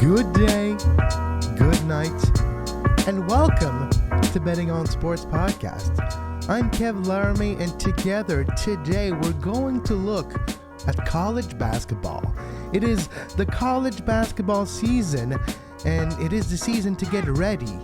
Good day, good night, and welcome to Betting on Sports Podcast. I'm Kevin Laramee, and together today we're going to look at college basketball. It is the college basketball season, and it is the season to get ready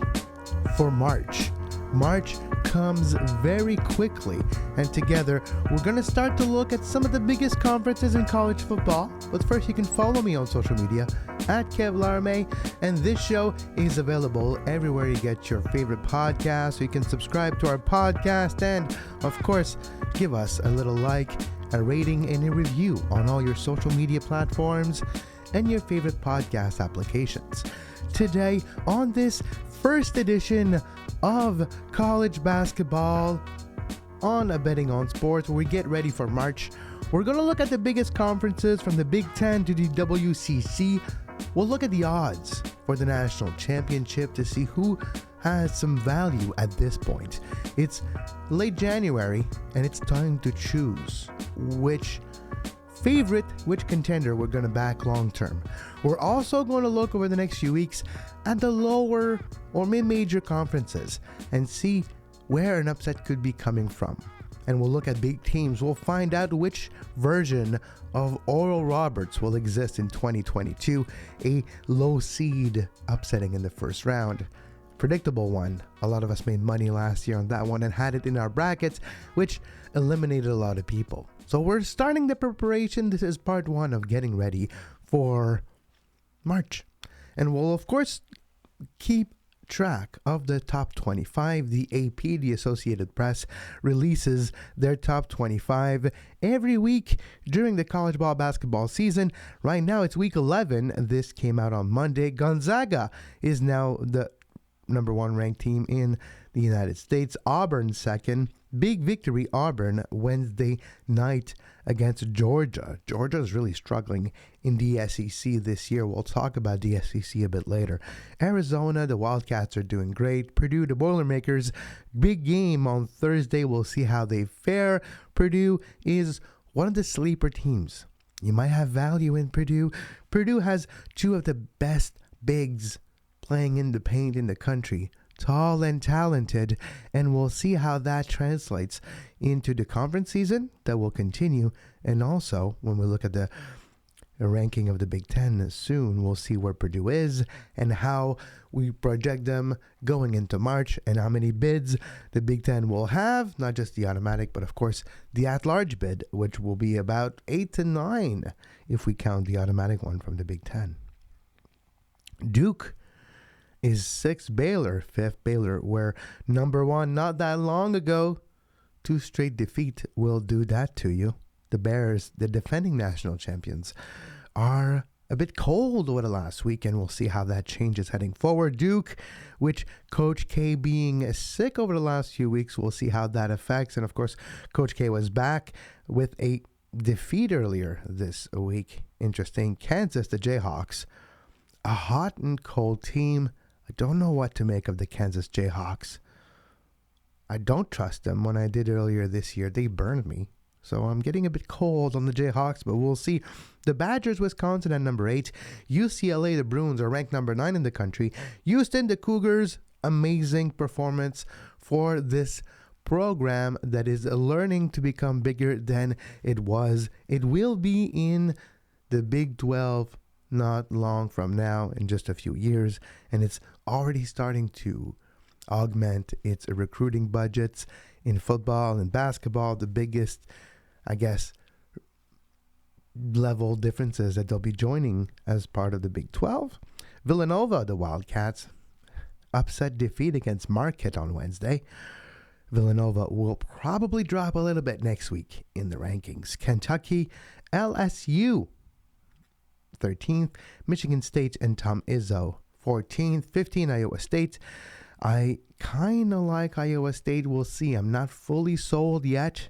for March. March comes very quickly, and together we're going to start to look at some of the biggest conferences in college football. But first, you can follow me on social media at Kevin Laramee, and this show is available everywhere you get your favorite podcast, so you can subscribe to our podcast and, of course, give us a little like, a rating, and a review on all your social media platforms and your favorite podcast applications. Today, on this first edition of college basketball on a Betting on Sports, where we get ready for March, we're going to look at the biggest conferences from the Big Ten to the WCC. We'll look at the odds for the national championship to see who has some value at this point. It's late January, and it's time to choose which contender we're going to back long term. We're also going to look over the next few weeks at the lower or mid-major conferences and see where an upset could be coming from. And we'll look at big teams. We'll find out which version of Oral Roberts will exist in 2022, a low seed upsetting in the first round. Predictable one. A lot of us made money last year on that one and had it in our brackets, which eliminated a lot of people. So we're starting the preparation. This is part one of getting ready for March. And we'll, of course, keep track of the top 25. The AP, the Associated Press, releases their top 25 every week during the college basketball season. Right now, it's week 11. This came out on Monday. Gonzaga is now the number one ranked team in the United States. Auburn second. Big victory, Auburn, Wednesday night against Georgia. Georgia is really struggling in the SEC this year. We'll talk about the SEC a bit later. Arizona, the Wildcats are doing great. Purdue, the Boilermakers, big game on Thursday. We'll see how they fare. Purdue is one of the sleeper teams. You might have value in Purdue. Purdue has two of the best bigs playing in the paint in the country. Tall and talented, and we'll see how that translates into the conference season that will continue. And also, when we look at the ranking of the Big Ten soon, we'll see where Purdue is and how we project them going into March and how many bids the Big Ten will have, not just the automatic, but of course the at-large bid, which will be about 8 to 9 if we count the automatic one from the Big Ten. Duke is 6th, Baylor 5th. Baylor were number one not that long ago. 2 straight defeat will do that to you. The Bears, the defending national champions, are a bit cold over the last week, and we'll see how that changes heading forward. Duke, which Coach K being sick over the last few weeks, we'll see how that affects. And of course, Coach K was back with a defeat earlier this week. Interesting. Kansas, the Jayhawks, a hot and cold team. I don't know what to make of the Kansas Jayhawks. I don't trust them. When I did earlier this year, they burned me. So I'm getting a bit cold on the Jayhawks, but we'll see. The Badgers, Wisconsin at number 8. UCLA, the Bruins, are ranked number 9 in the country. Houston, the Cougars, amazing performance for this program that is learning to become bigger than it was. It will be in the Big 12 not long from now, in just a few years, and it's already starting to augment its recruiting budgets in football and basketball. The biggest, I guess, level differences that they'll be joining as part of the Big 12. Villanova, the Wildcats, upset defeat against Marquette on Wednesday. Villanova will probably drop a little bit next week in the rankings. Kentucky, LSU, 13th, Michigan State and Tom Izzo, 14th, 15th, Iowa State. I kind of like Iowa State. We'll see. I'm not fully sold yet.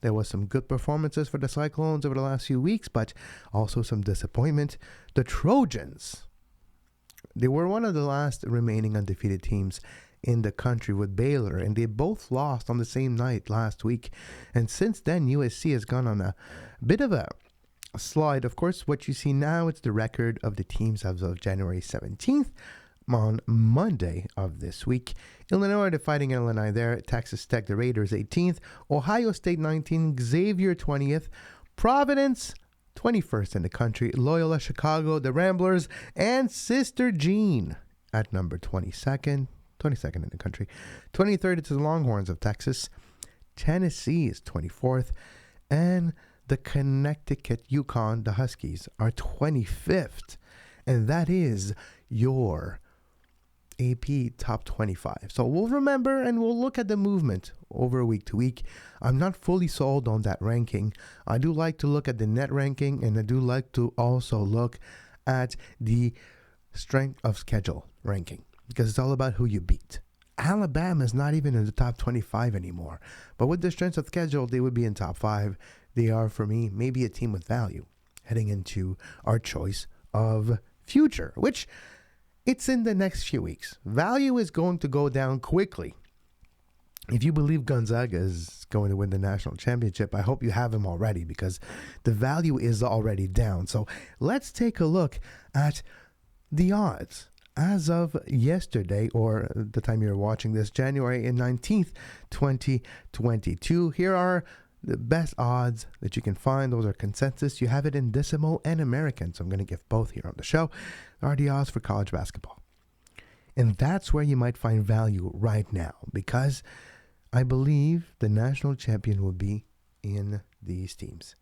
There was some good performances for the Cyclones over the last few weeks, but also some disappointment. The Trojans, they were one of the last remaining undefeated teams in the country with Baylor, and they both lost on the same night last week. And since then, USC has gone on a bit of a slide. Of course, what you see now, it's the record of the teams as of January 17th. On Monday of this week, Illinois, the Fighting Illini there. Texas Tech, the Raiders, 18th. Ohio State, 19th. Xavier, 20th. Providence, 21st in the country. Loyola Chicago, the Ramblers, and Sister Jean at number 22nd. 22nd in the country. 23rd, it's the Longhorns of Texas. Tennessee is 24th. And the Connecticut Yukon, the Huskies, are 25th. And that is your AP top 25. So we'll remember and we'll look at the movement over week to week. I'm not fully sold on that ranking. I do like to look at the net ranking, and I do like to also look at the strength of schedule ranking, because it's all about who you beat. Alabama is not even in the top 25 anymore, but with the strength of schedule, they would be in top 5. They are, for me, maybe a team with value heading into our choice of future, which it's in the next few weeks. Value is going to go down quickly. If you believe Gonzaga is going to win the national championship, I hope you have him already, because the value is already down. So let's take a look at the odds as of yesterday, or the time you're watching this, January 19th, 2022. Here are the best odds that you can find. Those are consensus. You have it in decimal and American, so I'm going to give both here on the show. Are the odds for college basketball. And that's where you might find value right now, because I believe the national champion will be in these teams,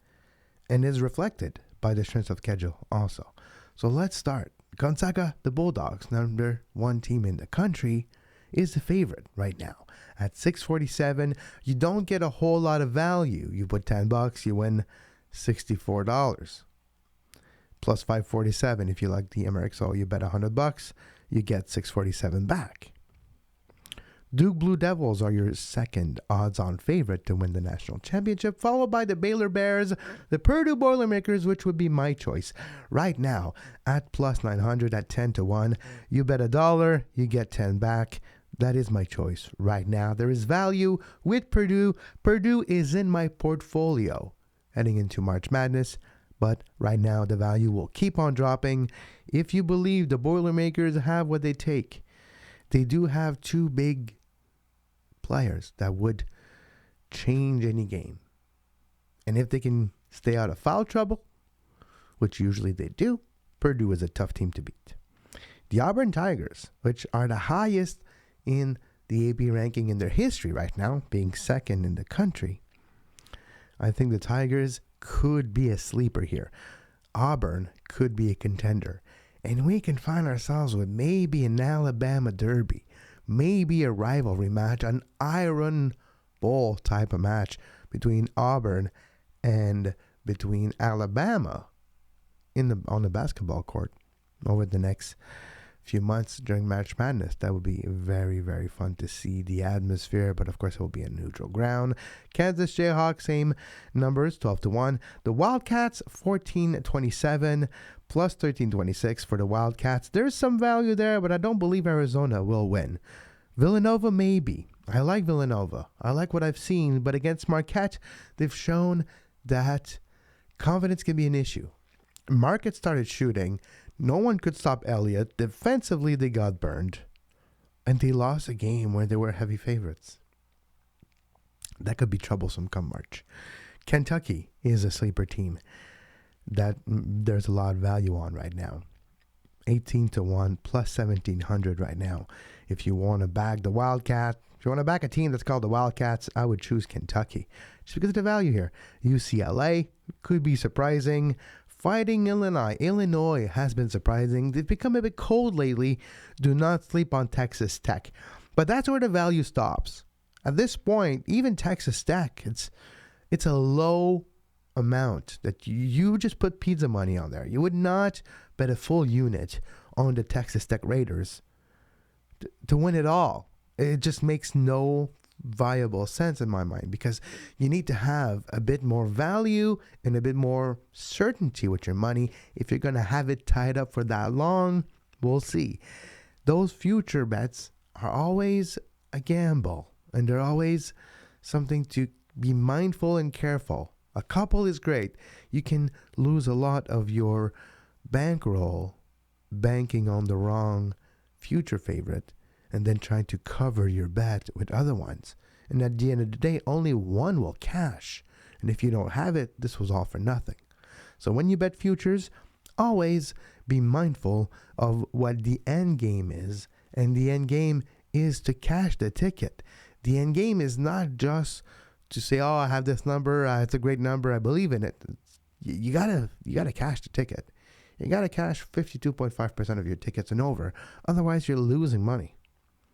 and is reflected by the strength of schedule also. So let's start. Gonzaga the Bulldogs, number 1 team in the country, is the favorite right now at 647. You don't get a whole lot of value. You put $10, you win $64. Plus 547 if you like the MRXO. You bet $100, you get 647 back. Duke Blue Devils are your second odds-on favorite to win the national championship, followed by the Baylor Bears, the Purdue Boilermakers, which would be my choice right now at plus 900 at 10-1. You bet $1, you get 10 back. That is my choice right now. There is value with Purdue. Purdue is in my portfolio heading into March Madness, but right now the value will keep on dropping. If you believe the Boilermakers have what they take, they do have 2 big players that would change any game. And if they can stay out of foul trouble, which usually they do, Purdue is a tough team to beat. The Auburn Tigers, which are the highest in the AP ranking in their history right now, being second in the country, I think the Tigers could be a sleeper here. Auburn could be a contender. And we can find ourselves with maybe an Alabama derby, maybe a rivalry match, an Iron Bowl type of match between Auburn and between Alabama on the basketball court over the next few months during March Madness. That would be very, very fun to see the atmosphere, but of course it will be a neutral ground. Kansas Jayhawks, same numbers, 12-1. The Wildcats, 14-27, plus 13-26 for the Wildcats. There's some value there, but I don't believe Arizona will win. Villanova, maybe. I like Villanova. I like what I've seen, but against Marquette, they've shown that confidence can be an issue. Marquette started shooting. No one could stop Elliott. Defensively, they got burned. And they lost a game where they were heavy favorites. That could be troublesome come March. Kentucky is a sleeper team that there's a lot of value on right now. 18-1, plus 1,700 right now. If you want to back the Wildcat, if you want to back a team that's called the Wildcats, I would choose Kentucky. Just because of the value here. UCLA could be surprising. Fighting Illinois. Illinois has been surprising. They've become a bit cold lately. Do not sleep on Texas Tech. But that's where the value stops. At this point, even Texas Tech, it's a low amount that you just put pizza money on there. You would not bet a full unit on the Texas Tech Raiders to win it all. It just makes no viable sense in my mind, because you need to have a bit more value and a bit more certainty with your money. If you're going to have it tied up for that long, we'll see. Those future bets are always a gamble, and they're always something to be mindful and careful A couple is great. You can lose a lot of your bankroll banking on the wrong future favorite and then trying to cover your bet with other ones. And at the end of the day, only one will cash. And if you don't have it, this was all for nothing. So when you bet futures, always be mindful of what the end game is. And the end game is to cash the ticket. The end game is not just to say, oh, I have this number, it's a great number, I believe in it. You gotta cash the ticket. You gotta cash 52.5% of your tickets and over. Otherwise, you're losing money.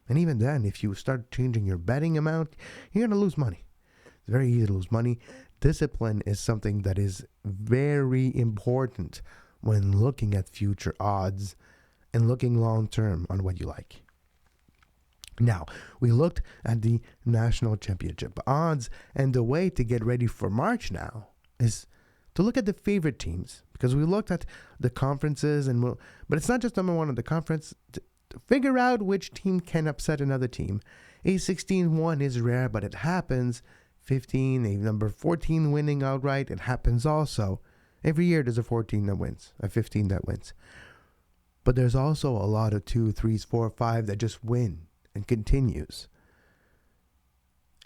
And even then, if you start changing your betting amount, you're gonna lose money. It's very easy to lose money. Discipline is something that is very important when looking at future odds and looking long term on what you like. Now, we looked at the national championship odds, and the way to get ready for March now is to look at the favorite teams, because we looked at the conferences, but it's not just number one in the conference. To figure out which team can upset another team. A 16-1 is rare, but it happens. 15, a number 14 winning outright, it happens also. Every year there's a 14 that wins, a 15 that wins. But there's also a lot of 2, 3s, 4, 5 that just win and continues.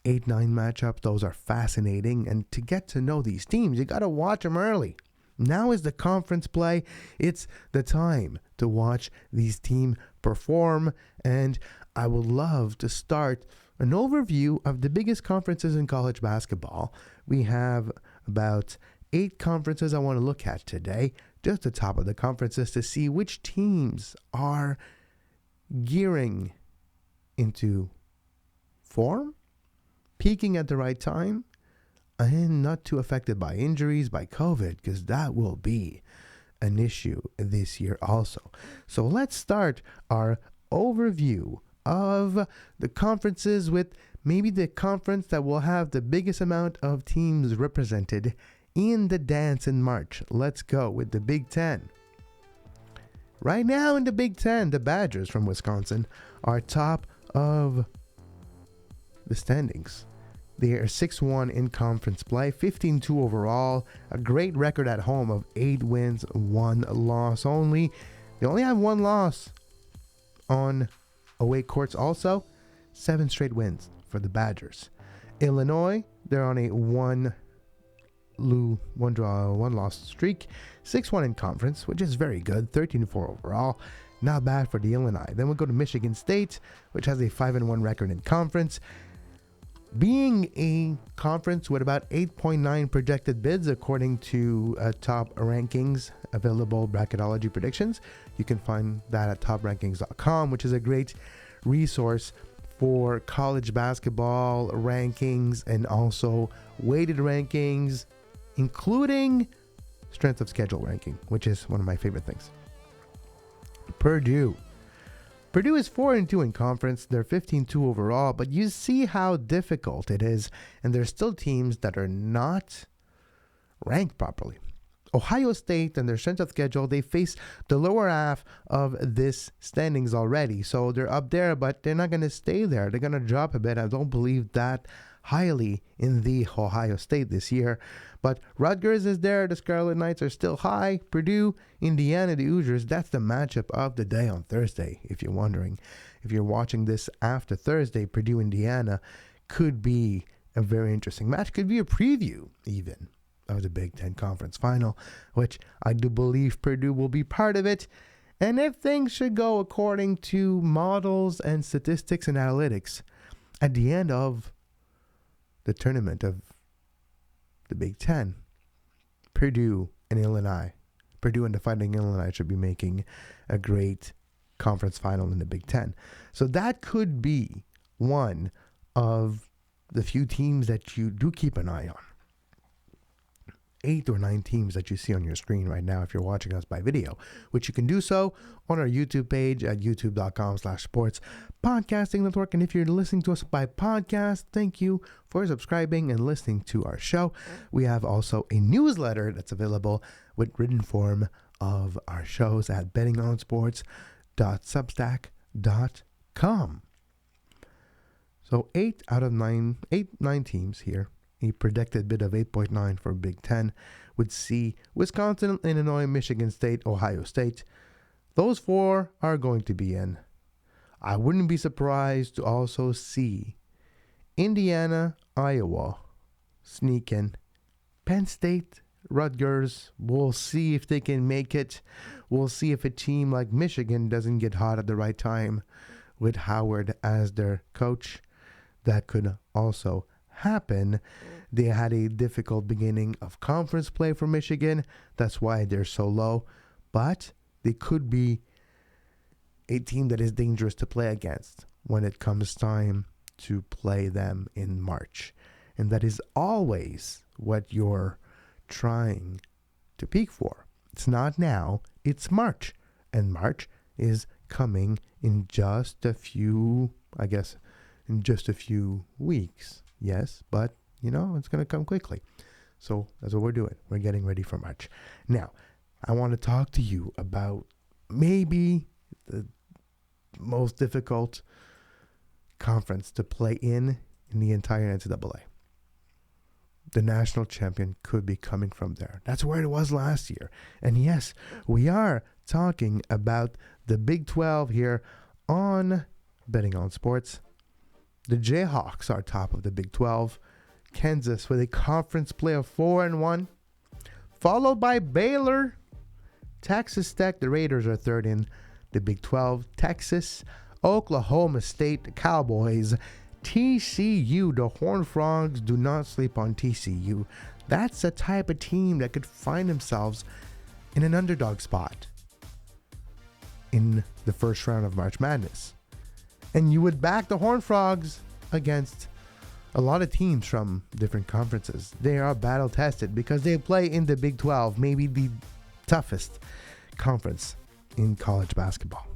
8-9 matchups, those are fascinating. And to get to know these teams, you got to watch them early. Now is the conference play. It's the time to watch these teams perform. And I would love to start an overview of the biggest conferences in college basketball. We have about 8 conferences I want to look at today. Just the top of the conferences to see which teams are gearing into form, peaking at the right time, and not too affected by injuries, by COVID, because that will be an issue this year also. So let's start our overview of the conferences with maybe the conference that will have the biggest amount of teams represented in the dance in March. Let's go with the Big Ten. Right now in the Big Ten, the Badgers from Wisconsin are top of the standings. They are 6-1 in conference play, 15-2 overall, a great record at home of 8 wins, 1 loss only. They only have 1 loss on away courts also. 7 straight wins for the Badgers. Illinois, they're on a 1 loss streak, 6-1 in conference, which is very good, 13-4 overall. Not bad for the Illinois. Then we'll go to Michigan State, which has a 5-1 record in conference. Being a conference with about 8.9 projected bids according to top rankings, available Bracketology predictions. You can find that at toprankings.com, which is a great resource for college basketball rankings and also weighted rankings, including strength of schedule ranking, which is one of my favorite things. Purdue is 4-2 in conference. They're 15-2 overall, but you see how difficult it is, and there's still teams that are not ranked properly. Ohio State and their strength of schedule, they face the lower half of this standings already, so they're up there, but they're not going to stay there. They're going to drop a bit. I don't believe that highly in the Ohio State this year. But Rutgers is there. The Scarlet Knights are still high. Purdue, Indiana, the Hoosiers. That's the matchup of the day on Thursday, if you're wondering. If you're watching this after Thursday, Purdue, Indiana could be a very interesting match. Could be a preview, even, of the Big Ten Conference Final, which I do believe Purdue will be part of it. And if things should go according to models and statistics and analytics, at the end of the tournament of the Big Ten, Purdue and the Fighting Illinois should be making a great conference final in the Big Ten. So that could be one of the few teams that you do keep an eye on. 8 or 9 teams that you see on your screen right now if you're watching us by video, which you can do so on our YouTube page at youtube.com/sports podcasting network. And if you're listening to us by podcast, thank you for subscribing and listening to our show. We have also a newsletter that's available with written form of our shows at bettingonsports.substack.com. So 9 teams here a projected bid of 8.9 for Big Ten, would see Wisconsin, Illinois, Michigan State, Ohio State. Those four are going to be in. I wouldn't be surprised to also see Indiana, Iowa sneak in. Penn State, Rutgers, we'll see if they can make it. We'll see if a team like Michigan doesn't get hot at the right time with Howard as their coach. That could also happen. They had a difficult beginning of conference play for Michigan. That's why they're so low. But they could be a team that is dangerous to play against when it comes time to play them in March. And that is always what you're trying to peak for. It's not now, it's March. And March is coming in just a few, in just a few weeks. Yes, but, it's going to come quickly. So that's what we're doing. We're getting ready for March. Now, I want to talk to you about maybe the most difficult conference to play in the entire NCAA. The national champion could be coming from there. That's where it was last year. And yes, we are talking about the Big 12 here on Betting on Sports. The Jayhawks are top of the Big 12. Kansas with a conference play of 4-1. Followed by Baylor. Texas Tech, the Raiders are third in the Big 12. Texas, Oklahoma State, the Cowboys, TCU, the Horned Frogs. Do not sleep on TCU. That's the type of team that could find themselves in an underdog spot in the first round of March Madness. And you would back the Horned Frogs against a lot of teams from different conferences. They are battle tested because they play in the Big 12, maybe the toughest conference in college basketball.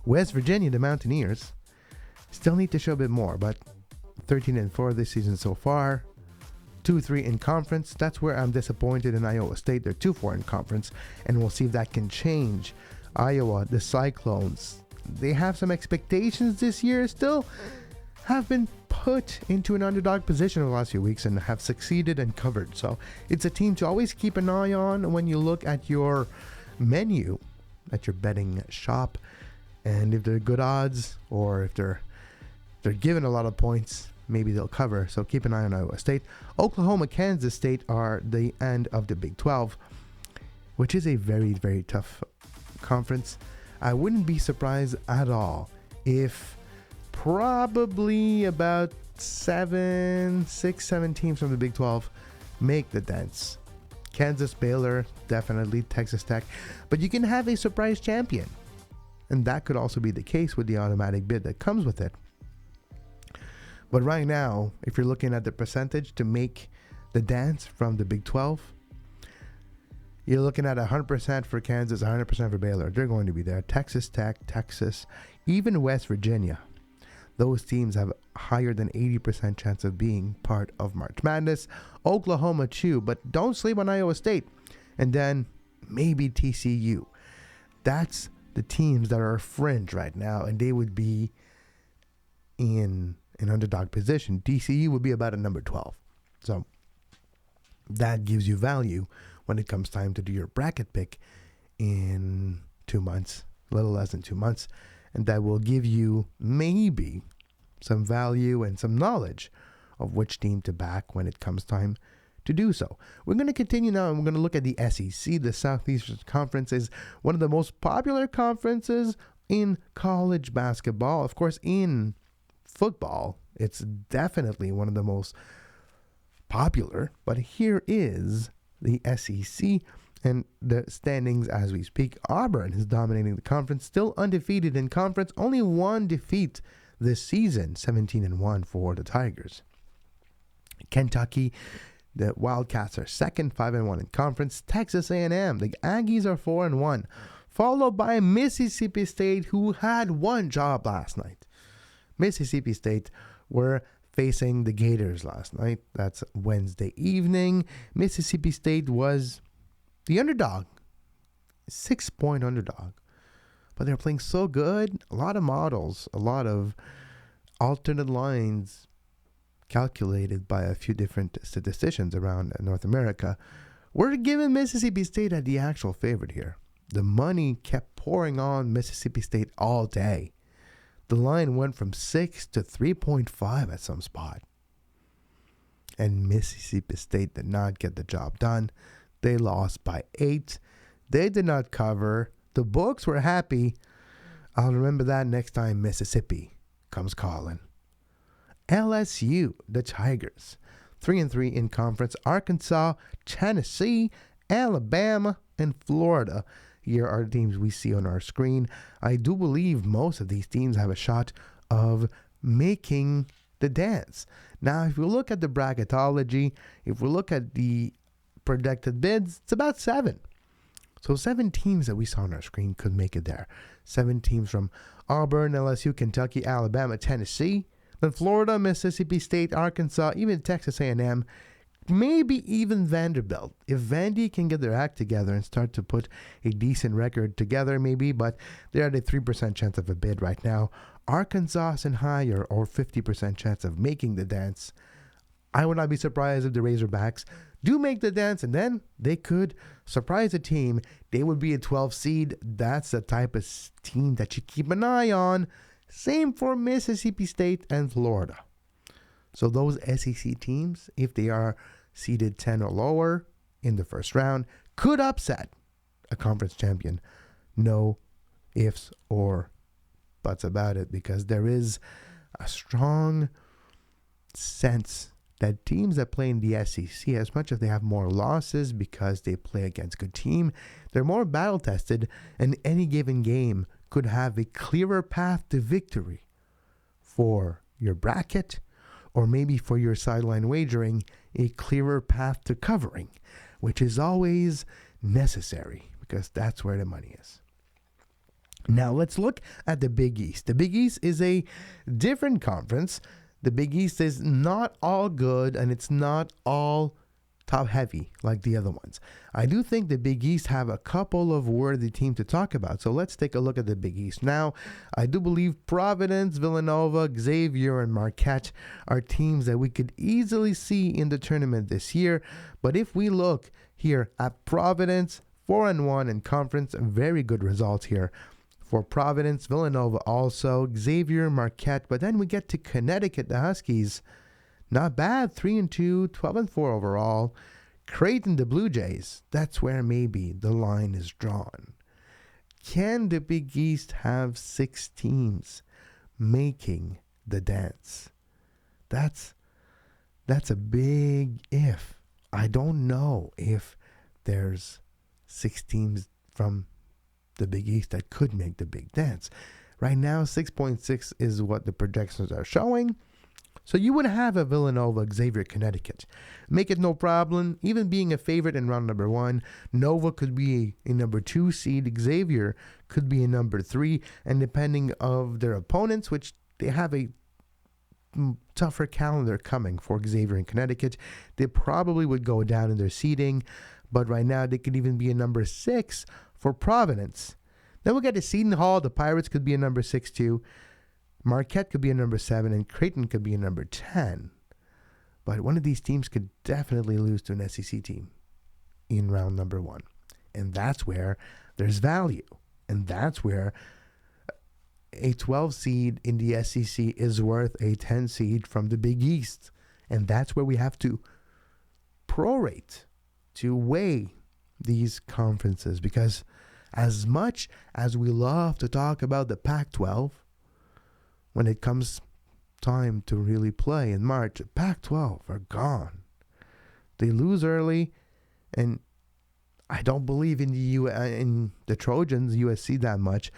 West Virginia, the Mountaineers, still need to show a bit more, but 13-4 this season so far. 2-3 in conference. That's where I'm disappointed in Iowa State. They're 2-4 in conference, and we'll see if that can change. Iowa, the Cyclones, they have some expectations this year, still have been put into an underdog position over the last few weeks and have succeeded and covered. So it's a team to always keep an eye on when you look at your menu, at your betting shop. And if they're good odds, or if they're given a lot of points, maybe they'll cover. So keep an eye on Iowa State. Oklahoma, Kansas State are the end of the Big 12, which is a very, very tough conference. I wouldn't be surprised at all if probably about 7 teams from the Big 12 make the dance. Kansas, Baylor, definitely, Texas Tech. But you can have a surprise champion. And that could also be the case with the automatic bid that comes with it. But right now, if you're looking at the percentage to make the dance from the Big 12, you're looking at 100% for Kansas, 100% for Baylor. They're going to be there. Texas Tech, Texas, even West Virginia. Those teams have higher than 80% chance of being part of March Madness. Oklahoma too, but don't sleep on Iowa State. And then maybe TCU. That's the teams that are fringe right now, and they would be in an underdog position. TCU would be about a number 12. So that gives you value when it comes time to do your bracket pick in 2 months, a little less than 2 months. And that will give you maybe some value and some knowledge of which team to back when it comes time to do so. We're going to continue now, and we're going to look at the SEC. The Southeastern Conference is one of the most popular conferences in college basketball. Of course, in football, it's definitely one of the most popular. But here is the SEC and the standings as we speak. Auburn is dominating the conference, still undefeated in conference. Only one defeat this season, 17-1 for the Tigers. Kentucky, the Wildcats are second, 5-1 in conference. Texas A&M, the Aggies are 4-1, followed by Mississippi State, who had one job last night. Mississippi State were facing the Gators last night. That's Wednesday evening. Mississippi State was the underdog, 6-point underdog. But they're playing so good. A lot of models, a lot of alternate lines calculated by a few different statisticians around North America, we're giving Mississippi State as the actual favorite here. The money kept pouring on Mississippi State all day. The line went from 6 to 3.5 at some spot. And Mississippi State did not get the job done. They lost by 8. They did not cover. The books were happy. I'll remember that next time Mississippi comes calling. LSU, the Tigers, 3-3 in conference. Arkansas, Tennessee, Alabama, and Florida. Here are the teams we see on our screen. I do believe most of these teams have a shot of making the dance. Now, if we look at the bracketology, if we look at the projected bids, it's about 7. So 7 teams that we saw on our screen could make it there. 7 teams from Auburn, LSU, Kentucky, Alabama, Tennessee. Then Florida, Mississippi State, Arkansas, even Texas A&M, maybe even Vanderbilt. If Vandy can get their act together and start to put a decent record together, maybe, but they're at a 3% chance of a bid right now. Arkansas and higher, or 50% chance of making the dance. I would not be surprised if the Razorbacks do make the dance, and then they could surprise a team. They would be a 12 seed. That's the type of team that you keep an eye on. Same for Mississippi State and Florida. So those SEC teams, if they are seeded 10 or lower in the first round, could upset a conference champion. No ifs or buts about it, because there is a strong sense that teams that play in the SEC, as much as they have more losses because they play against good team, they're more battle tested, and any given game could have a clearer path to victory for your bracket, or maybe for your sideline wagering, a clearer path to covering, which is always necessary because that's where the money is. Now let's look at the Big East. The Big East is a different conference. The Big East is not all good, and it's not all top heavy like the other ones. I do think the Big East have a couple of worthy teams to talk about. So let's take a look at the Big East. Now, I do believe Providence, Villanova, Xavier, and Marquette are teams that we could easily see in the tournament this year. But if we look here at Providence, 4-1 in conference, very good results here for Providence, Villanova also, Xavier, Marquette. But then we get to Connecticut, the Huskies. Not bad, 3-2, 12-4 overall. Creighton, the Blue Jays, that's where maybe the line is drawn. Can the Big East have 6 teams making the dance? That's a big if. I don't know if there's 6 teams from the Big East that could make the big dance. Right now, 6.6 is what the projections are showing. So you would have a Villanova, Xavier, Connecticut. Make it no problem. Even being a favorite in round number 1, Nova could be a number 2 seed. Xavier could be a number 3. And depending of their opponents, which they have a tougher calendar coming for Xavier and Connecticut, they probably would go down in their seeding. But right now, they could even be a number 6 for Providence. Then we get to Seton Hall. The Pirates could be a number 6 too. Marquette could be a number 7, and Creighton could be a number 10. But one of these teams could definitely lose to an SEC team in round number 1. And that's where there's value. And that's where a 12 seed in the SEC is worth a 10 seed from the Big East. And that's where we have to prorate, to weigh these conferences. Because as much as we love to talk about the Pac-12, when it comes time to really play in March, Pac-12 are gone. They lose early, and I don't believe in in the Trojans, USC, that much.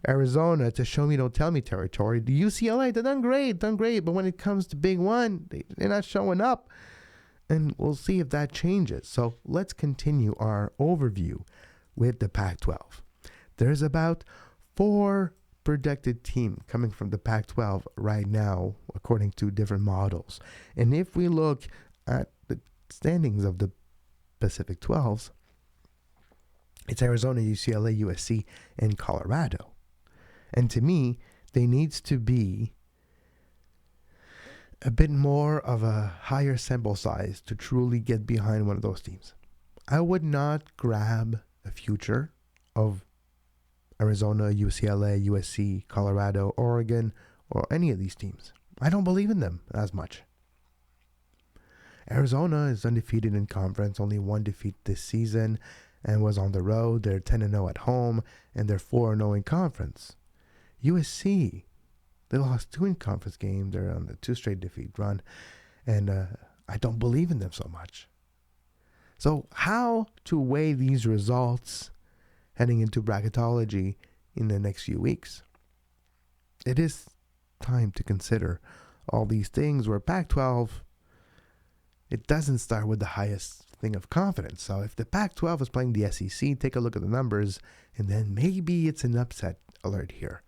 Arizona, it's a show me, don't tell me territory. The UCLA, they're done great. But when it comes to Big One, they're not showing up. And we'll see if that changes. So let's continue our overview with the Pac-12. There's about 4 projected team coming from the Pac-12 right now, according to different models. And if we look at the standings of the Pacific 12s, it's Arizona, UCLA, USC, and Colorado. And to me, there needs to be a bit more of a higher sample size to truly get behind one of those teams. I would not grab a future of Arizona, UCLA, USC, Colorado, Oregon, or any of these teams. I don't believe in them as much. Arizona is undefeated in conference, only one defeat this season, and was on the road. They're 10-0 at home, and they're 4-0 in conference. USC, they lost 2 in conference games. They're on the 2 straight defeat run, and I don't believe in them so much. So how to weigh these results heading into bracketology in the next few weeks? It is time to consider all these things where Pac-12, it doesn't start with the highest thing of confidence. So if the Pac-12 is playing the SEC, take a look at the numbers, and then maybe it's an upset alert here.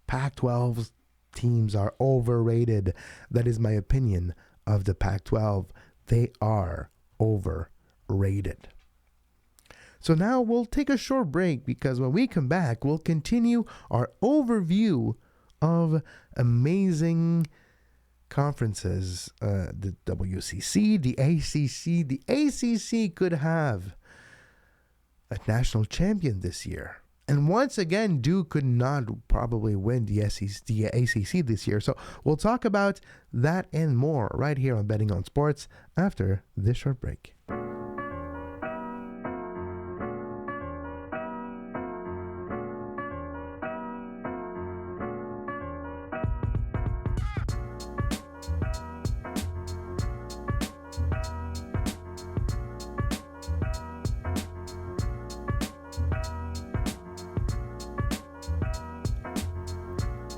Pac-12 teams are overrated. That is my opinion of the Pac-12. They are overrated. So now we'll take a short break, because when we come back, we'll continue our overview of amazing conferences. The WCC, the ACC. The ACC could have a national champion this year. And once again, Duke could not probably win the ACC this year. So we'll talk about that and more right here on Betting on Sports after this short break.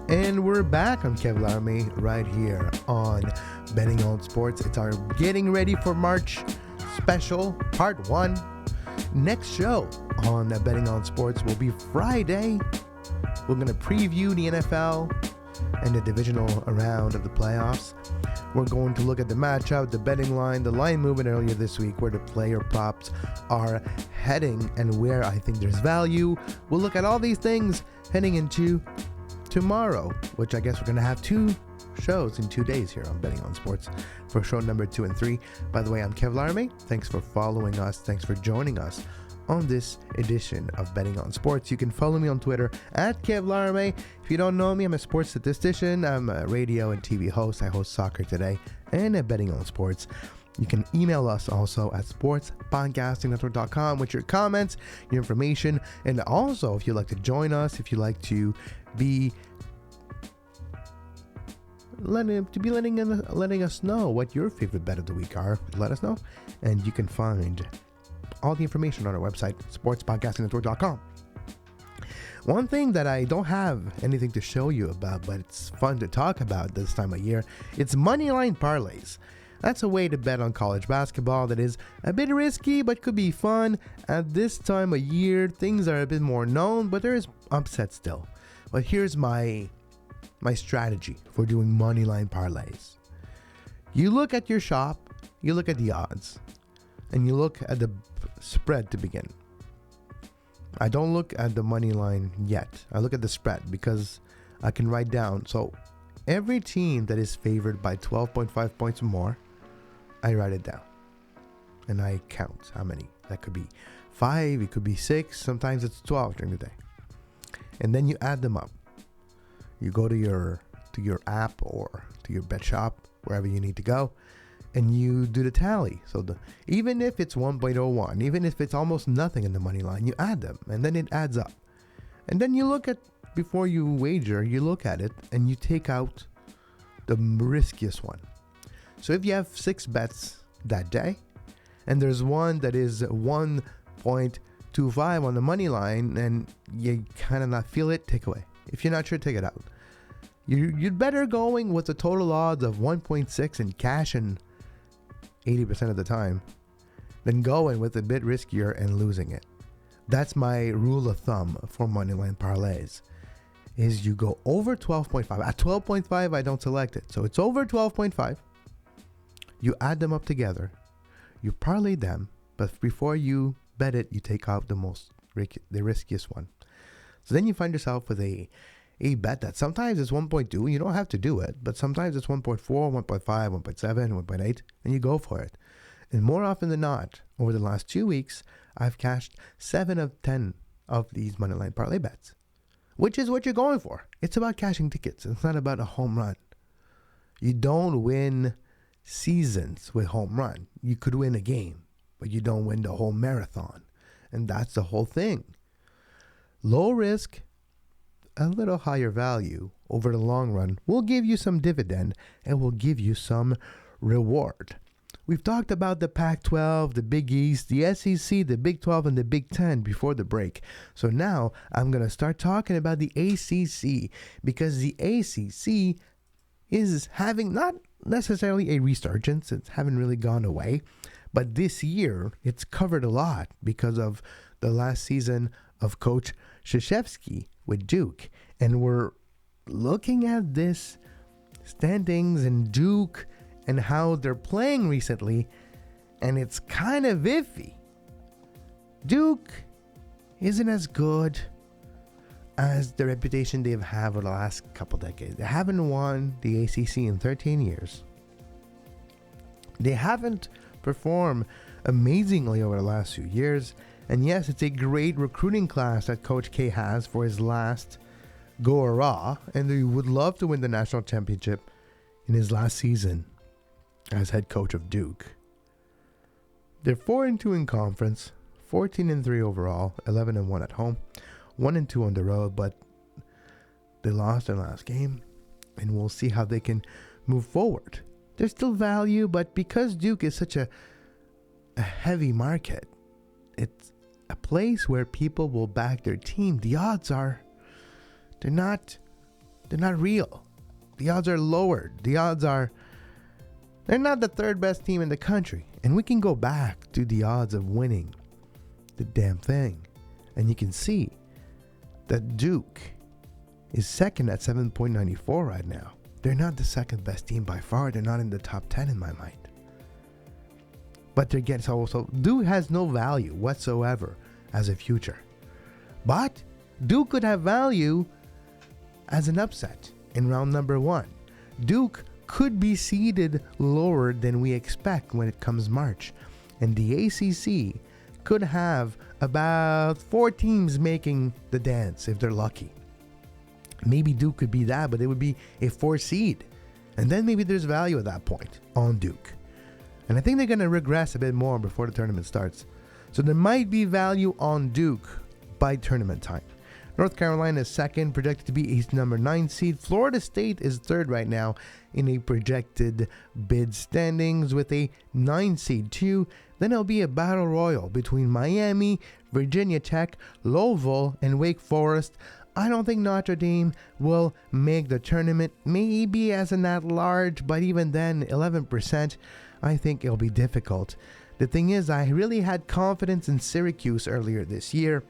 And we're back. I'm Kevin Laramee right here on Betting on Sports. It's our Getting Ready for March special, part 1. Next show on Betting on Sports will be Friday. We're going to preview the NFL and the divisional round of the playoffs. We're going to look at the matchup, the betting line, the line movement earlier this week, where the player props are heading and where I think there's value. We'll look at all these things heading into tomorrow, which I guess we're going to have 2 shows in 2 days here on Betting on Sports for show number 2 and 3. By the way, I'm Kevin Laramee. Thanks for following us. Thanks for joining us on this edition of Betting on Sports. You can follow me on Twitter at Kev Laramee. If you don't know me, I'm a sports statistician. I'm a radio and TV host. I host Soccer Today and at Betting on Sports. You can email us also at sportspodcastingnetwork.com with your comments, your information, and also if you'd like to join us, if you'd like to be letting us know what your favorite bet of the week are, let us know, and you can find all the information on our website, sportspodcastingnetwork.com. One thing that I don't have anything to show you about, but it's fun to talk about this time of year, it's Moneyline Parlays. That's a way to bet on college basketball that is a bit risky, but could be fun. At this time of year, things are a bit more known, but there is upset still. But here's my strategy for doing Moneyline Parlays. You look at your shop, you look at the odds, and you look at the spread to begin. I don't look at the money line yet. I look at the spread because I can write down. So every team that is favored by 12.5 points or more, I write it down. And I count how many. That could be 5, it could be 6, sometimes it's 12 during the day. And then you add them up. You go to your app or to your bet shop, wherever you need to go, and you do the tally. So even if it's 1.01, even if it's almost nothing in the money line, you add them, and then it adds up. And then you look at, before you wager, you look at it, and you take out the riskiest one. So if you have 6 bets that day, and there's one that is 1.25 on the money line, and you kind of not feel it, take away. If you're not sure, take it out. You'd better going with the total odds of 1.6 in cash and 80% of the time than going with a bit riskier and losing it. That's my rule of thumb for Moneyline Parlays, is you go over 12.5. At 12.5, I don't select it. So it's over 12.5. You add them up together. You parlay them, but before you bet it, you take out the riskiest one. So then you find yourself with a a bet that sometimes it's 1.2. You don't have to do it, but sometimes it's 1.4, 1.5, 1.7, 1.8, and you go for it. And more often than not, over the last 2 weeks, I've cashed 7 of 10 of these Moneyline Parlay bets, which is what you're going for. It's about cashing tickets. It's not about a home run. You don't win seasons with home run. You could win a game, but you don't win the whole marathon. And that's the whole thing. Low risk, a little higher value over the long run will give you some dividend and will give you some reward. We've talked about the Pac-12, the Big East, the SEC, the Big 12, and the Big 10 before the break. So now I'm going to start talking about the ACC, because the ACC is having not necessarily a resurgence. It's haven't really gone away. But this year, it's covered a lot because of the last season of Coach Krzyzewski with Duke. And we're looking at this standings and Duke and how they're playing recently, and it's kind of iffy. Duke isn't as good as the reputation they've had over the last couple decades. They haven't won the ACC in 13 years. They haven't performed amazingly over the last few years. And yes, it's a great recruiting class that Coach K has for his last go-hurrah, and he would love to win the national championship in his last season as head coach of Duke. They're 4-2 in conference, 14-3 overall, 11-1 at home, 1-2 on the road, but they lost their last game, and we'll see how they can move forward. There's still value, but because Duke is such a heavy market, it's a place where people will back their team. The odds are, they're not real. The odds are lowered. The odds are, they're not the third best team in the country. And we can go back to the odds of winning the damn thing. And you can see that Duke is second at 7.94 right now. They're not the second best team by far. They're not in the top 10 in my mind. But they're getting so Duke has no value whatsoever as a future. But Duke could have value as an upset in round number 1. Duke could be seeded lower than we expect when it comes March. And the ACC could have about 4 teams making the dance if they're lucky. Maybe Duke could be that, but it would be a 4 seed. And then maybe there's value at that point on Duke. And I think they're going to regress a bit more before the tournament starts. So there might be value on Duke by tournament time. North Carolina is second, projected to be a number 9 seed. Florida State is third right now in a projected bid standings with a 9 seed too. Then it'll be a battle royal between Miami, Virginia Tech, Louisville, and Wake Forest. I don't think Notre Dame will make the tournament, maybe as an at-large, but even then, 11%, I think it'll be difficult. The thing is, I really had confidence in Syracuse earlier this year.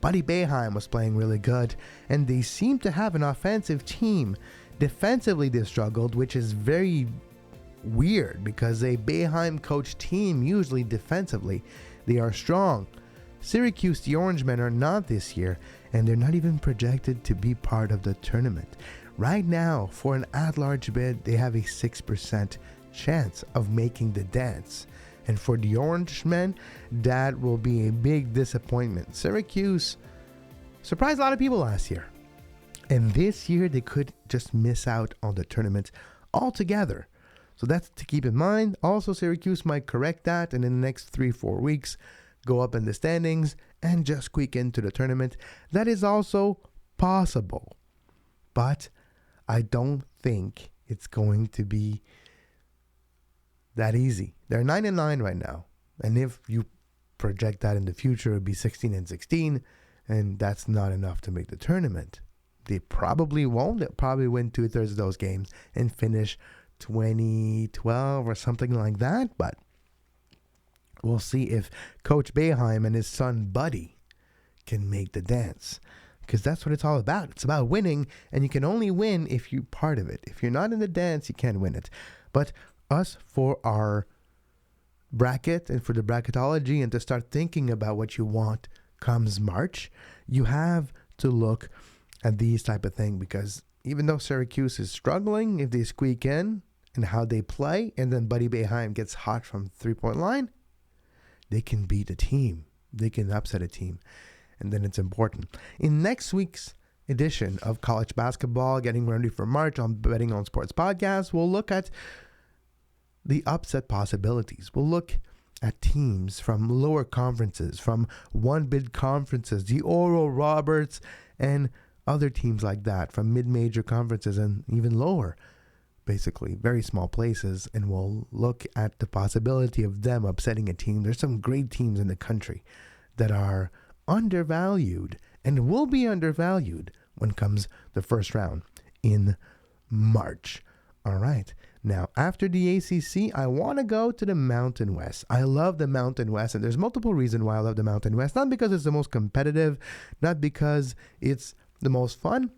Buddy Boeheim was playing really good, and they seem to have an offensive team. Defensively, they struggled, which is very weird because a Boeheim coach team, usually defensively, they are strong. Syracuse, the Orangemen, are not this year, and they're not even projected to be part of the tournament. Right now, for an at-large bid, they have a 6% chance of making the dance. And for the Orangemen, that will be a big disappointment. Syracuse surprised a lot of people last year. And this year, they could just miss out on the tournament altogether. So that's to keep in mind. Also, Syracuse might correct that, and in the next 3-4 weeks, go up in the standings and just squeak into the tournament. That is also possible. But I don't think it's going to be that easy. They're 9-9 right now. And if you project that in the future, it would be 16-16. And that's not enough to make the tournament. They probably won't. They'll probably win 2/3 of those games and finish 20-12 or something like that. But we'll see if Coach Boeheim and his son Buddy can make the dance. Because that's what it's all about. It's about winning, and you can only win if you're part of it. If you're not in the dance, you can't win it. But us, for our bracket and for the bracketology, and to start thinking about what you want comes March, you have to look at these type of thing, because even though Syracuse is struggling, if they squeak in and how they play, and then Buddy Boeheim gets hot from 3-point line, they can beat a team. They can upset a team. And then it's important. In next week's edition of College Basketball, getting ready for March on Betting on Sports podcast, we'll look at the upset possibilities. We'll look at teams from lower conferences, from one-bid conferences, the Oral Roberts, and other teams like that from mid-major conferences and even lower, basically very small places, and we'll look at the possibility of them upsetting a team. There's some great teams in the country that are undervalued and will be undervalued when comes the first round in March. All right. Now, after the ACC, I want to go to the Mountain West. I love the Mountain West, and there's multiple reasons why I love the Mountain West. Not because it's the most competitive, not because it's the most fun.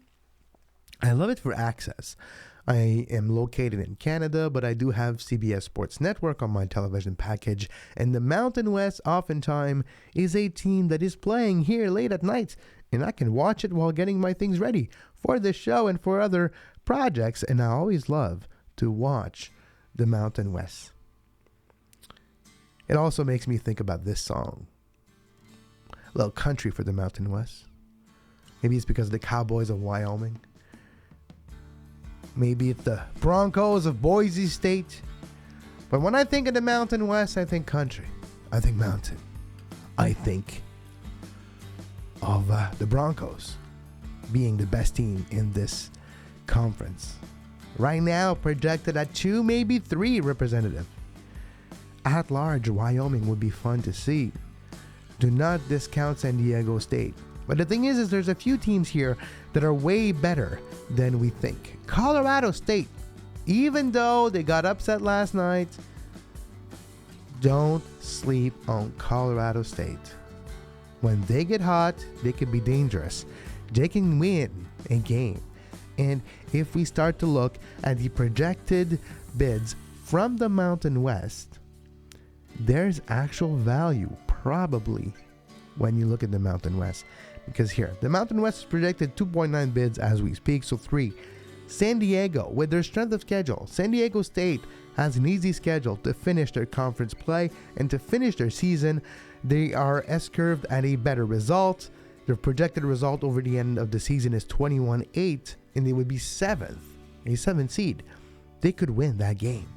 I love it for access. I am located in Canada, but I do have CBS Sports Network on my television package, and the Mountain West oftentimes is a team that is playing here late at night, and I can watch it while getting my things ready for the show and for other projects, and I always love to watch the Mountain West. It also makes me think about this song. A little country for the Mountain West. Maybe it's because of the Cowboys of Wyoming. Maybe it's the Broncos of Boise State. But when I think of the Mountain West, I think country. I think mountain. I think of the Broncos being the best team in this conference. Right now, projected at 2, maybe 3 representative. At large, Wyoming would be fun to see. Do not discount San Diego State. But the thing is there's a few teams here that are way better than we think. Colorado State, even though they got upset last night, don't sleep on Colorado State. When they get hot, they can be dangerous. They can win a game. And if we start to look at the projected bids from the Mountain West, there's actual value probably when you look at the Mountain West. Because here, the Mountain West is projected 2.9 bids as we speak, so 3. San Diego, with their strength of schedule, San Diego State has an easy schedule to finish their conference play and to finish their season. They are S-curved at a better result. Their projected result over the end of the season is 21-8, and they would be 7th, a 7th seed. They could win that game.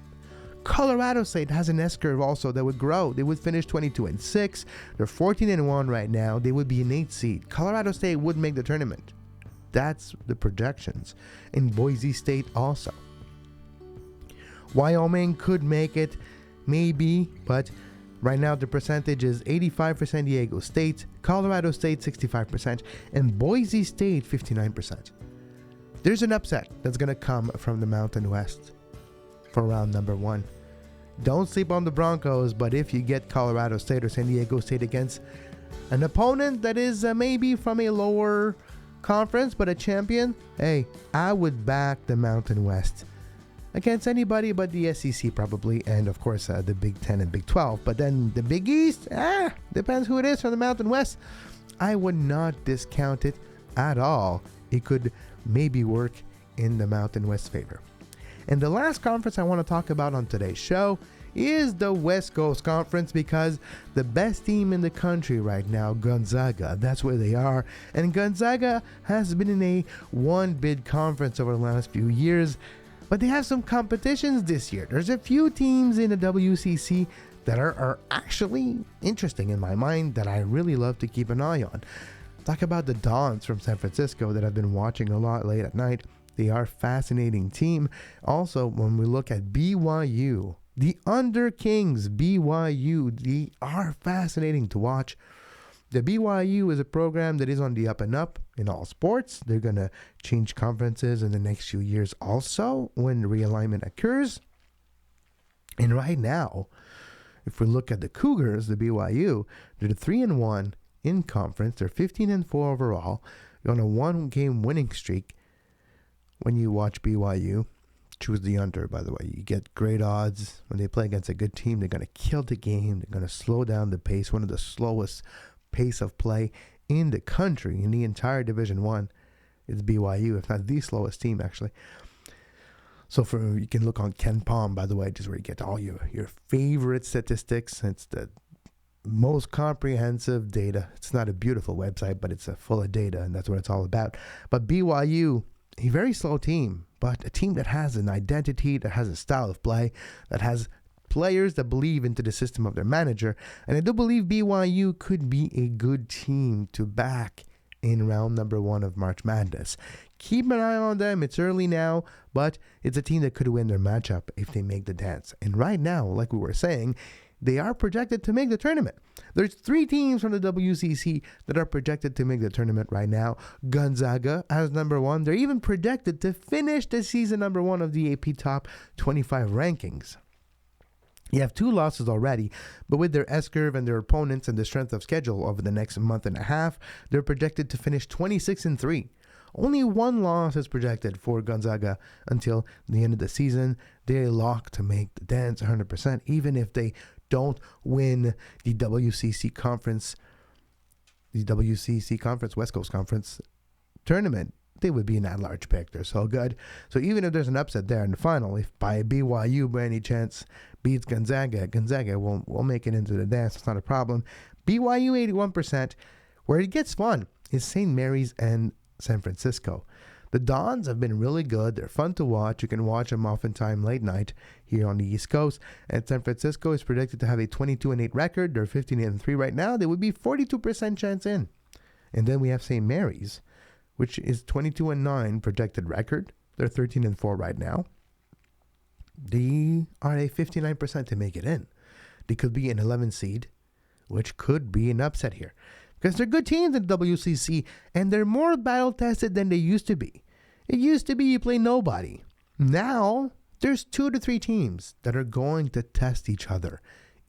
Colorado State has an S-curve also that would grow. They would finish 22-6. They're 14-1 right now. They would be an 8th seed. Colorado State would make the tournament. That's the projections. And Boise State also. Wyoming could make it, maybe, but right now the percentage is 85% for San Diego State, Colorado State 65%, and Boise State 59%. There's an upset that's going to come from the Mountain West for round number 1. Don't sleep on the Broncos, but if you get Colorado State or San Diego State against an opponent that is maybe from a lower conference but a champion, hey, I would back the Mountain West against anybody but the SEC probably, and of course the Big 10 and Big 12. But then the Big East, depends who it is from the Mountain West. I would not discount it at all. It could maybe work in the Mountain West favor. And the last conference I want to talk about on today's show is the West Coast Conference, because the best team in the country right now, Gonzaga, that's where they are. And Gonzaga has been in a one-bid conference over the last few years, but they have some competitions this year. There's a few teams in the WCC that are actually interesting in my mind that I really love to keep an eye on. Talk about the Dons from San Francisco that I've been watching a lot late at night. They are a fascinating team. Also, when we look at BYU, the Under Kings, BYU, they are fascinating to watch. The BYU is a program that is on the up and up in all sports. They're going to change conferences in the next few years also when realignment occurs. And right now, if we look at the Cougars, the BYU, they're 3-1 in conference. They're 15-4 overall. They're on a 1-game winning streak. When you watch BYU, choose the under, by the way. You get great odds. When they play against a good team, they're going to kill the game. They're going to slow down the pace, one of the slowest pace of play in the country, in the entire Division 1. it's BYU, if not the slowest team, actually. So you can look on Ken Palm, by the way, just where you get all your favorite statistics. It's the most comprehensive data. It's not a beautiful website, but it's full of data, and that's what it's all about. But BYU, a very slow team, but a team that has an identity, that has a style of play, that has players that believe into the system of their manager. And I do believe BYU could be a good team to back in round number 1 of March Madness. Keep an eye on them. It's early now, but it's a team that could win their matchup if they make the dance. And right now, like we were saying, they are projected to make the tournament. There's 3 teams from the WCC that are projected to make the tournament right now. Gonzaga as number 1. They're even projected to finish the season number 1 of the AP Top 25 rankings. You have 2 losses already, but with their S-curve and their opponents and the strength of schedule over the next month and a half, they're projected to finish 26-3. Only 1 loss is projected for Gonzaga until the end of the season. They're locked to make the dance 100%, even if they don't win the WCC Conference, West Coast Conference tournament. They would be an at-large pick. They're so good. So even if there's an upset there in the final, if by BYU by any chance beats Gonzaga will make it into the dance. It's not a problem. BYU 81%. Where it gets fun is St. Mary's and San Francisco. The Dons have been really good. They're fun to watch. You can watch them oftentimes late night here on the East Coast. And San Francisco is predicted to have a 22-8 record. They're 15-3 right now. They would be 42% chance in. And then we have St. Mary's, which is 22-9 projected record. They're 13-4 right now. They are a 59% to make it in. They could be an 11 seed, which could be an upset here. Because they're good teams in WCC, and they're more battle-tested than they used to be. It used to be you play nobody. Now, there's 2 to 3 teams that are going to test each other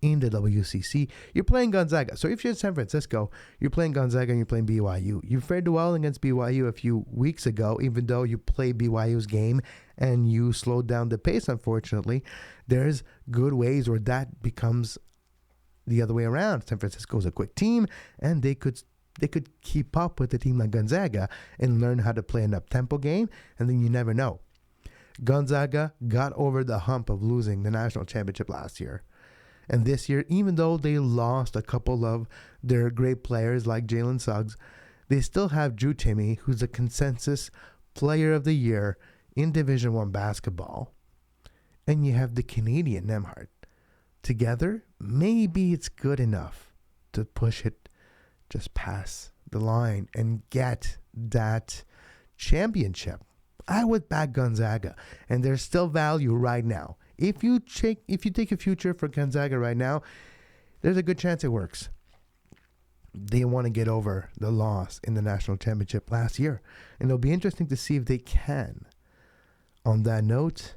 in the WCC. You're playing Gonzaga. So if you're in San Francisco, you're playing Gonzaga and you're playing BYU. You fared well against BYU a few weeks ago, even though you played BYU's game and you slowed down the pace, unfortunately. There's good ways where that becomes the other way around. San Francisco is a quick team, and they could keep up with a team like Gonzaga and learn how to play an up-tempo game, and then you never know. Gonzaga got over the hump of losing the national championship last year. And this year, even though they lost a couple of their great players like Jalen Suggs, they still have Drew Timme, who's a consensus player of the year in Division I basketball. And you have the Canadian Nembhard. Together, maybe it's good enough to push it just past the line and get that championship. I would back Gonzaga, and there's still value right now. If you take a future for Gonzaga right now, there's a good chance it works. They want to get over the loss in the national championship last year, and it'll be interesting to see if they can. On that note,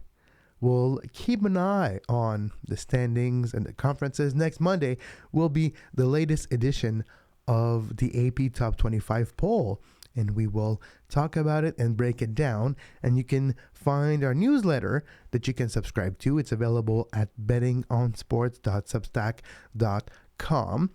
we'll keep an eye on the standings and the conferences. Next Monday will be the latest edition of the AP Top 25 poll, and we will talk about it and break it down. And you can find our newsletter that you can subscribe to. It's available at bettingonsports.substack.com.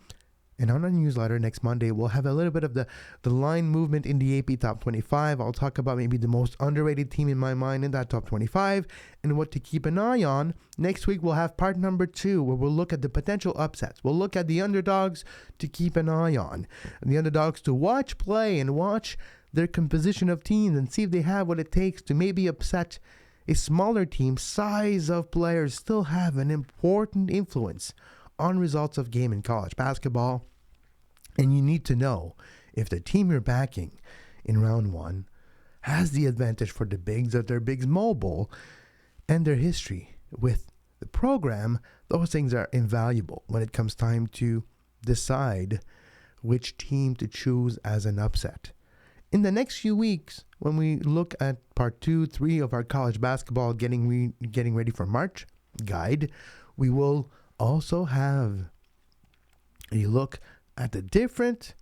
And on our newsletter next Monday, we'll have a little bit of the line movement in the AP Top 25. I'll talk about maybe the most underrated team in my mind in that Top 25 and what to keep an eye on. Next week, we'll have part number 2, where we'll look at the potential upsets. We'll look at the underdogs to keep an eye on, and the underdogs to watch play and watch their composition of teams and see if they have what it takes to maybe upset a smaller team. Size of players still have an important influence on results of game in college basketball. And you need to know if the team you're backing in round 1 has the advantage for the bigs, that their bigs mobile, and their history with the program. Those things are invaluable when it comes time to decide which team to choose as an upset. In the next few weeks, when we look at part 2, 3 of our college basketball getting ready for March guide, we will also have a look at the different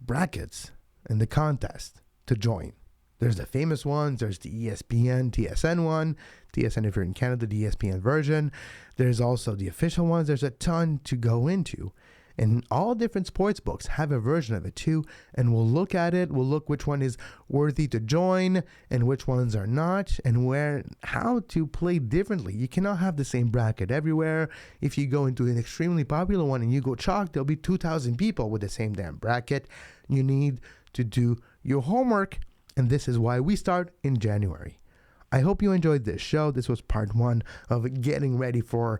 brackets and the contest to join. There's the famous ones. There's the ESPN, TSN one. TSN if you're in Canada, the ESPN version. There's also the official ones. There's a ton to go into. And all different sports books have a version of it too. And we'll look at it. We'll look which one is worthy to join and which ones are not, and how to play differently. You cannot have the same bracket everywhere. If you go into an extremely popular one and you go chalk, there'll be 2,000 people with the same damn bracket. You need to do your homework. And this is why we start in January. I hope you enjoyed this show. This was part 1 of getting ready for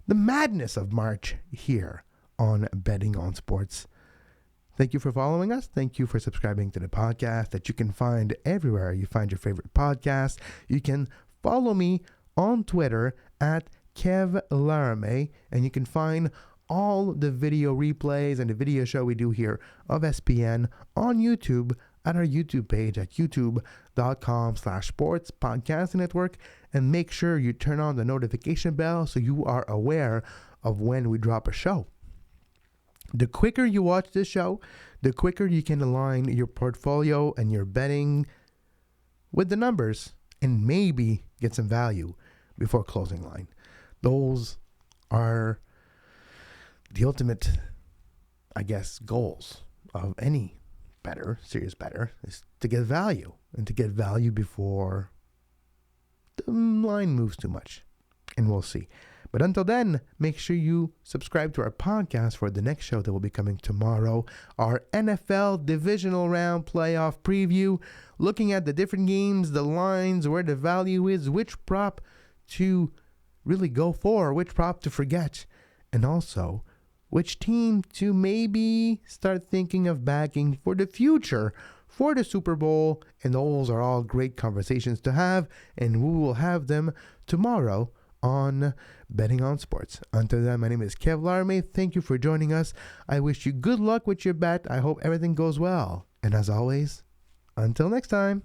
the madness of March here on Betting on Sports. Thank you for following us. Thank you for subscribing to the podcast that you can find everywhere you find your favorite podcast. You can follow me on Twitter at Kev Laramee, and you can find all the video replays and the video show we do here of SPN on YouTube at our YouTube page at youtube.com/sports podcast network, and make sure you turn on the notification bell so you are aware of when we drop a show. The quicker you watch this show, the quicker you can align your portfolio and your betting with the numbers and maybe get some value before closing line. Those are the ultimate, I guess, goals of any serious bettor, is to get value, and to get value before the line moves too much. And we'll see. But until then, make sure you subscribe to our podcast for the next show that will be coming tomorrow. Our NFL Divisional Round Playoff Preview, looking at the different games, the lines, where the value is, which prop to really go for, which prop to forget, and also which team to maybe start thinking of backing for the future for the Super Bowl. And those are all great conversations to have, and we will have them tomorrow on Betting on Sports. Until then, my name is Kev Laramee. Thank you for joining us. I wish you good luck with your bet. I hope everything goes well. And as always, until next time.